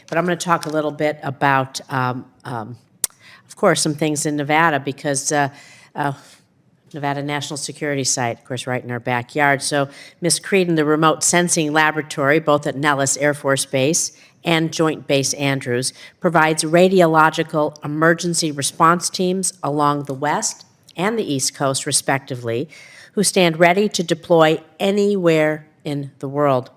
but I'm going to talk a little bit about, of course, some things in Nevada because Nevada National Security Site, of course, right in our backyard. So Ms. Creedon, the remote sensing laboratory, both at Nellis Air Force Base and Joint Base Andrews, provides radiological emergency response teams along the West and the East Coast, respectively, who stand ready to deploy anywhere in the world.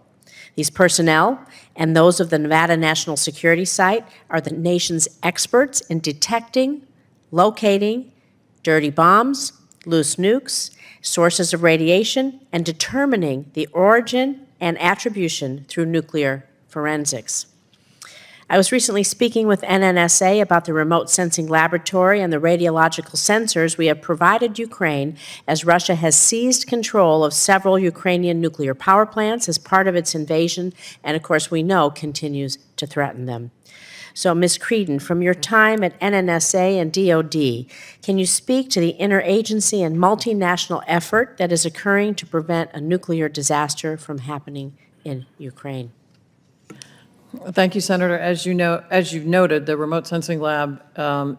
These personnel and those of the Nevada National Security Site are the nation's experts in detecting, locating dirty bombs, loose nukes, sources of radiation, and determining the origin and attribution through nuclear forensics. I was recently speaking with NNSA about the remote sensing laboratory and the radiological sensors we have provided Ukraine as Russia has seized control of several Ukrainian nuclear power plants as part of its invasion and, of course, we know continues to threaten them. So, Ms. Creedon, from your time at NNSA and DOD, can you speak to the interagency and multinational effort that is occurring to prevent a nuclear disaster from happening in Ukraine? Thank you, Senator. As you've noted, the remote sensing lab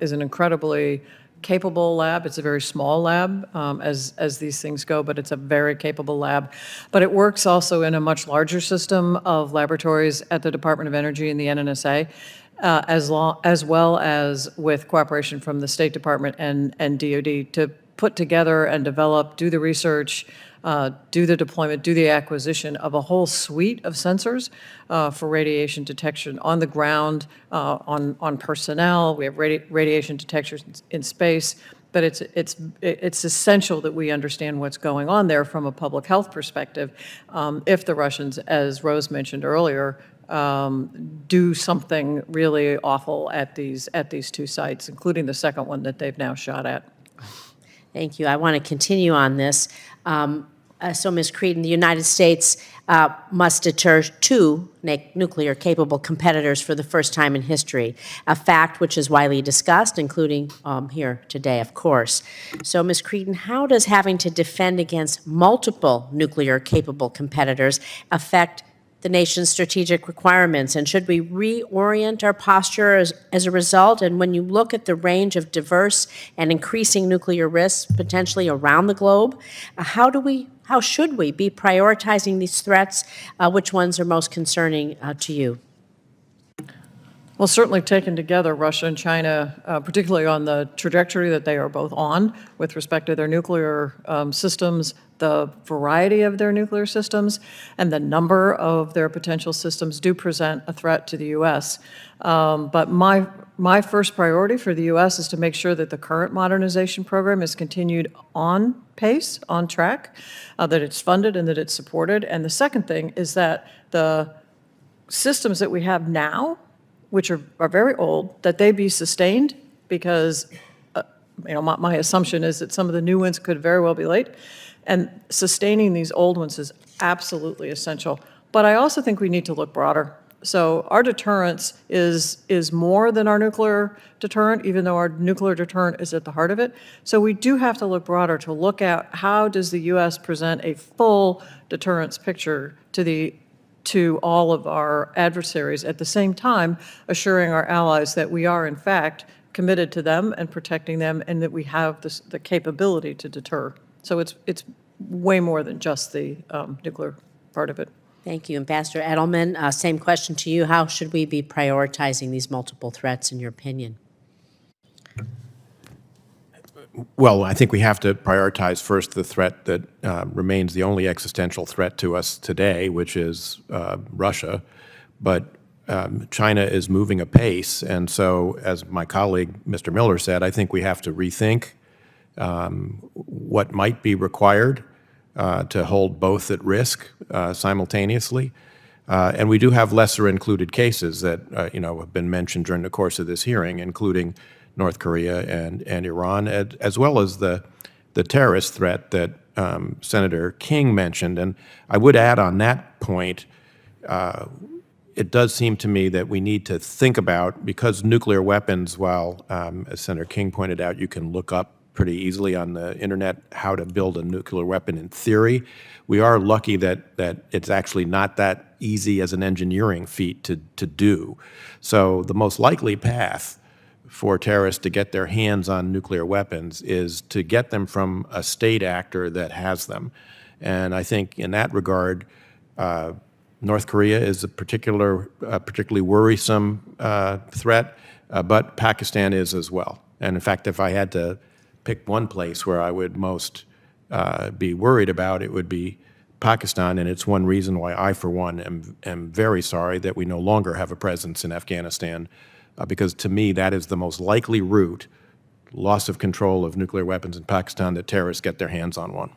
is an incredibly capable lab. It's a very small lab as these things go, but it's a very capable lab. But it works also in a much larger system of laboratories at the Department of Energy and the NNSA, as well as with cooperation from the State Department and DOD to put together and develop, do the research, do the deployment, do the acquisition of a whole suite of sensors for radiation detection on the ground, on personnel. We have radiation detectors in space, but it's essential that we understand what's going on there from a public health perspective. If the Russians, as Rose mentioned earlier, do something really awful at these two sites, including the second one that they've now shot at. Thank you. I want to continue on this. So, Ms. Creedon, the United States must deter two nuclear-capable competitors for the first time in history, a fact which is widely discussed, including here today, of course. So, Ms. Creedon, how does having to defend against multiple nuclear-capable competitors affect the nation's strategic requirements, and should we reorient our posture as a result? And when you look at the range of diverse and increasing nuclear risks potentially around the globe, how should we be prioritizing these threats? Which ones are most concerning to you? Well, certainly taken together, Russia and China, particularly on the trajectory that they are both on with respect to their nuclear systems, the variety of their nuclear systems, and the number of their potential systems do present a threat to the U.S. But my first priority for the U.S. is to make sure that the current modernization program is continued on pace, on track, that it's funded and that it's supported. And the second thing is that the systems that we have now, which are very old, that they be sustained because, my assumption is that some of the new ones could very well be late, and sustaining these old ones is absolutely essential. But I also think we need to look broader. So our deterrence is more than our nuclear deterrent, even though our nuclear deterrent is at the heart of it. So we do have to look broader to look at how does the U.S. present a full deterrence picture to all of our adversaries, at the same time assuring our allies that we are in fact committed to them and protecting them, and that we have the capability to deter. So it's way more than just the nuclear part of it. Thank you. Ambassador Edelman, same question to you. How should we be prioritizing these multiple threats, in your opinion? Well, I think we have to prioritize first the threat that remains the only existential threat to us today, which is Russia. But China is moving apace, and so, as my colleague, Mr. Miller, said, I think we have to rethink what might be required to hold both at risk simultaneously. And we do have lesser included cases that have been mentioned during the course of this hearing, including North Korea and Iran, as well as the terrorist threat that Senator King mentioned. And I would add on that point, it does seem to me that we need to think about, because nuclear weapons, while, as Senator King pointed out, you can look up pretty easily on the internet how to build a nuclear weapon in theory, we are lucky that it's actually not that easy as an engineering feat to do. So the most likely path for terrorists to get their hands on nuclear weapons is to get them from a state actor that has them. And I think in that regard, North Korea is a particularly worrisome threat, but Pakistan is as well. And in fact, if I had to pick one place where I would most be worried about, it would be Pakistan, and it's one reason why I, for one, am very sorry that we no longer have a presence in Afghanistan, because to me that is the most likely route, loss of control of nuclear weapons in Pakistan, that terrorists get their hands on one.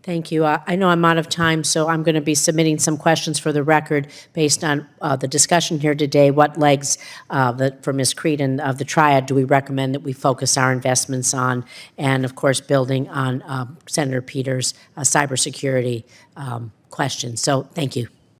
Thank you. I know I'm out of time, so I'm going to be submitting some questions for the record based on the discussion here today. What legs for Ms. Creedon of the triad do we recommend that we focus our investments on? And, of course, building on Senator Peters' cybersecurity question. So thank you.